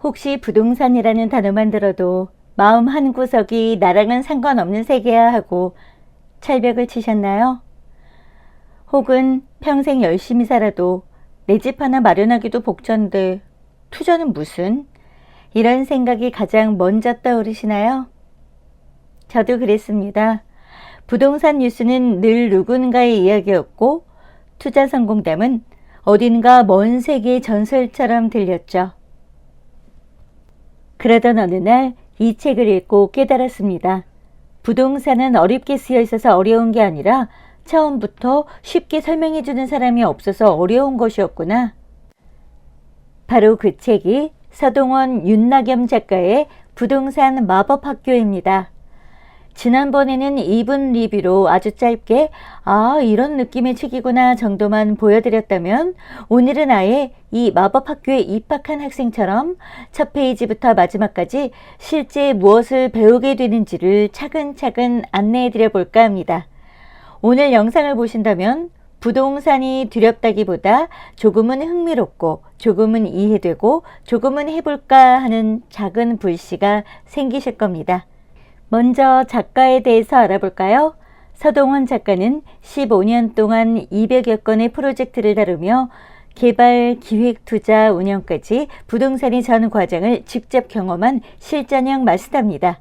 혹시 부동산이라는 단어만 들어도 마음 한구석이 나랑은 상관없는 세계야 하고 철벽을 치셨나요? 혹은 평생 열심히 살아도 내 집 하나 마련하기도 벅찬데 투자는 무슨? 이런 생각이 가장 먼저 떠오르시나요? 저도 그랬습니다. 부동산 뉴스는 늘 누군가의 이야기였고 투자 성공담은 어딘가 먼 세계의 전설처럼 들렸죠. 그러던 어느 날 이 책을 읽고 깨달았습니다. 부동산은 어렵게 쓰여 있어서 어려운 게 아니라 처음부터 쉽게 설명해주는 사람이 없어서 어려운 것이었구나. 바로 그 책이 서동원 윤낙엽 작가의 부동산 마법학교입니다. 지난번에는 2분 리뷰로 아주 짧게 이런 느낌의 책이구나 정도만 보여드렸다면 오늘은 아예 이 마법학교에 입학한 학생처럼 첫 페이지부터 마지막까지 실제 무엇을 배우게 되는지를 차근차근 안내해드려 볼까 합니다. 오늘 영상을 보신다면 부동산이 두렵다기보다 조금은 흥미롭고 조금은 이해되고 조금은 해볼까 하는 작은 불씨가 생기실 겁니다. 먼저 작가에 대해서 알아볼까요? 서동원 작가는 15년 동안 200여 건의 프로젝트를 다루며 개발, 기획, 투자, 운영까지 부동산의 전 과정을 직접 경험한 실전형 마스터입니다.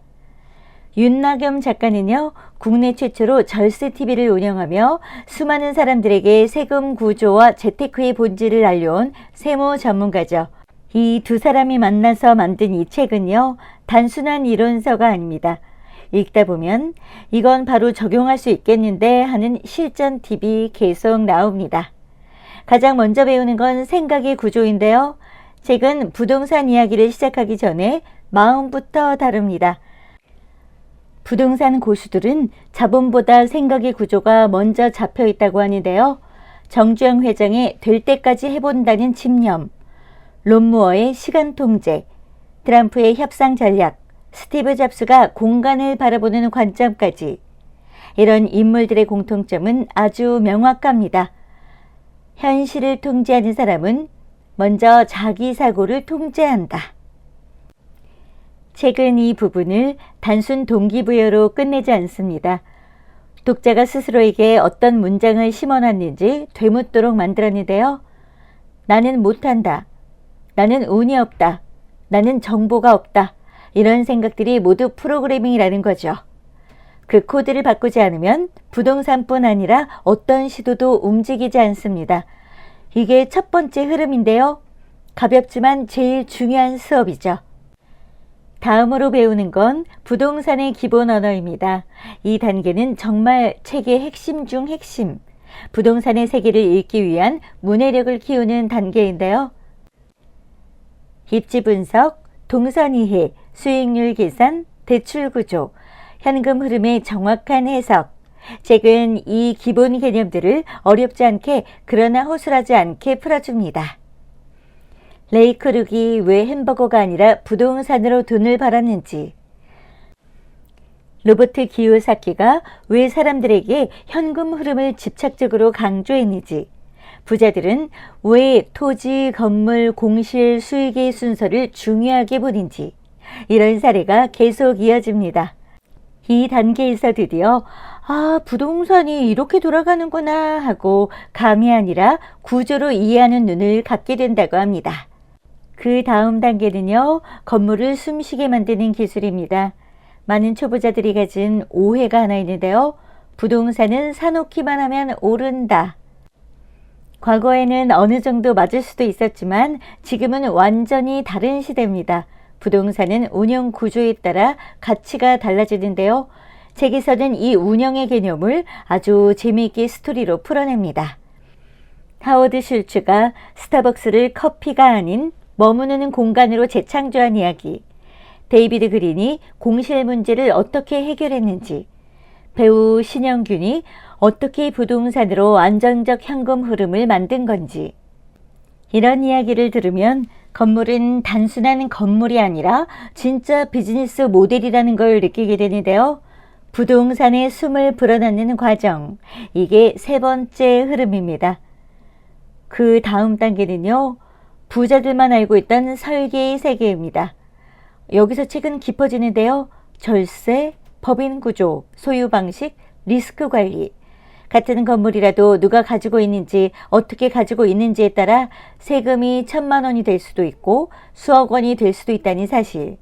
윤낙엽 작가는요, 국내 최초로 절세TV를 운영하며 수많은 사람들에게 세금 구조와 재테크의 본질을 알려온 세무 전문가죠. 이 두 사람이 만나서 만든 이 책은요, 단순한 이론서가 아닙니다. 읽다 보면 이건 바로 적용할 수 있겠는데 하는 실전 팁이 계속 나옵니다. 가장 먼저 배우는 건 생각의 구조인데요. 책은 부동산 이야기를 시작하기 전에 마음부터 다룹니다. 부동산 고수들은 자본보다 생각의 구조가 먼저 잡혀 있다고 하는데요. 정주영 회장의 될 때까지 해본다는 집념, 론무어의 시간 통제, 트럼프의 협상 전략, 스티브 잡스가 공간을 바라보는 관점까지 이런 인물들의 공통점은 아주 명확합니다. 현실을 통제하는 사람은 먼저 자기 사고를 통제한다. 책은 이 부분을 단순 동기부여로 끝내지 않습니다. 독자가 스스로에게 어떤 문장을 심어놨는지 되묻도록 만들었는데요. 나는 못한다. 나는 운이 없다. 나는 정보가 없다. 이런 생각들이 모두 프로그래밍이라는 거죠. 그 코드를 바꾸지 않으면 부동산뿐 아니라 어떤 시도도 움직이지 않습니다. 이게 첫 번째 흐름인데요. 가볍지만 제일 중요한 수업이죠. 다음으로 배우는 건 부동산의 기본 언어입니다. 이 단계는 정말 책의 핵심 중 핵심, 부동산의 세계를 읽기 위한 문해력을 키우는 단계인데요. 입지 분석, 동선 이해, 수익률 계산, 대출 구조, 현금 흐름의 정확한 해석. 책은 이 기본 개념들을 어렵지 않게 그러나 허술하지 않게 풀어줍니다. 레이 크룩이 왜 햄버거가 아니라 부동산으로 돈을 벌었는지, 로버트 기요사키가 왜 사람들에게 현금 흐름을 집착적으로 강조했는지, 부자들은 왜 토지, 건물, 공실, 수익의 순서를 중요하게 보는지 이런 사례가 계속 이어집니다. 이 단계에서 드디어 부동산이 이렇게 돌아가는구나 하고 감이 아니라 구조로 이해하는 눈을 갖게 된다고 합니다. 그 다음 단계는요, 건물을 숨쉬게 만드는 기술입니다. 많은 초보자들이 가진 오해가 하나 있는데요. 부동산은 사놓기만 하면 오른다. 과거에는 어느 정도 맞을 수도 있었지만 지금은 완전히 다른 시대입니다. 부동산은 운영 구조에 따라 가치가 달라지는데요. 책에서는 이 운영의 개념을 아주 재미있게 스토리로 풀어냅니다. 하워드 슐츠가 스타벅스를 커피가 아닌 머무는 공간으로 재창조한 이야기, 데이비드 그린이 공실 문제를 어떻게 해결했는지, 배우 신영균이 어떻게 부동산으로 안정적 현금 흐름을 만든 건지, 이런 이야기를 들으면 건물은 단순한 건물이 아니라 진짜 비즈니스 모델이라는 걸 느끼게 되는데요. 부동산의 숨을 불어넣는 과정, 이게 세 번째 흐름입니다. 그 다음 단계는요, 부자들만 알고 있던 설계의 세계입니다. 여기서 책은 깊어지는데요. 절세, 법인 구조, 소유 방식, 리스크 관리. 같은 건물이라도 누가 가지고 있는지, 어떻게 가지고 있는지에 따라 세금이 1,000만 원이 될 수도 있고 수억 원이 될 수도 있다는 사실.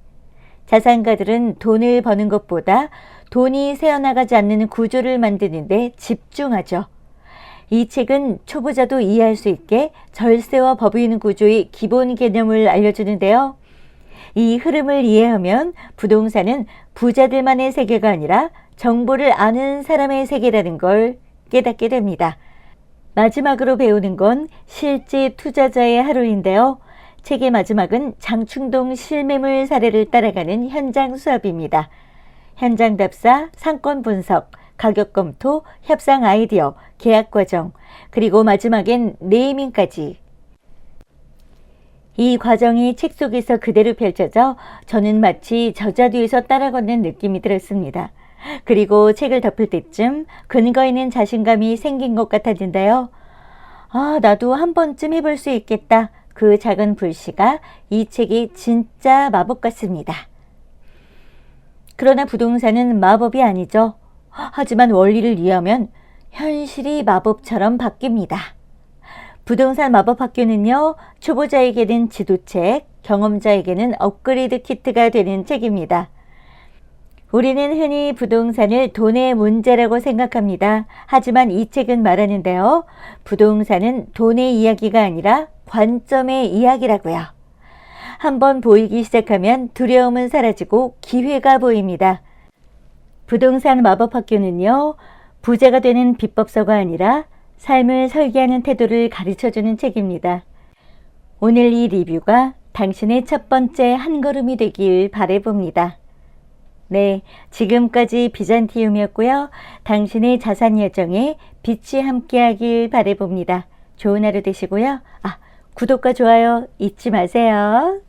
자산가들은 돈을 버는 것보다 돈이 새어나가지 않는 구조를 만드는 데 집중하죠. 이 책은 초보자도 이해할 수 있게 절세와 법인 구조의 기본 개념을 알려주는데요. 이 흐름을 이해하면 부동산은 부자들만의 세계가 아니라 정보를 아는 사람의 세계라는 걸 깨닫게 됩니다. 마지막으로 배우는 건 실제 투자자의 하루인데요. 책의 마지막은 장충동 실매물 사례를 따라가는 현장 수업입니다. 현장 답사, 상권 분석, 가격 검토, 협상 아이디어, 계약 과정, 그리고 마지막엔 네이밍까지. 이 과정이 책 속에서 그대로 펼쳐져 저는 마치 저자 뒤에서 따라 걷는 느낌이 들었습니다. 그리고 책을 덮을 때쯤 근거 있는 자신감이 생긴 것 같았는데요. 나도 한 번쯤 해볼 수 있겠다. 그 작은 불씨가 이 책이 진짜 마법 같습니다. 그러나 부동산은 마법이 아니죠. 하지만 원리를 이해하면 현실이 마법처럼 바뀝니다. 부동산 마법학교는요, 초보자에게는 지도책, 경험자에게는 업그레이드 키트가 되는 책입니다. 우리는 흔히 부동산을 돈의 문제라고 생각합니다. 하지만 이 책은 말하는데요. 부동산은 돈의 이야기가 아니라 관점의 이야기라고요. 한번 보이기 시작하면 두려움은 사라지고 기회가 보입니다. 부동산 마법학교는요. 부자가 되는 비법서가 아니라 삶을 설계하는 태도를 가르쳐주는 책입니다. 오늘 이 리뷰가 당신의 첫 번째 한 걸음이 되길 바라봅니다. 네, 지금까지 비잔티움이었고요. 당신의 자산 여정에 빛이 함께하길 바라봅니다. 좋은 하루 되시고요. 구독과 좋아요 잊지 마세요.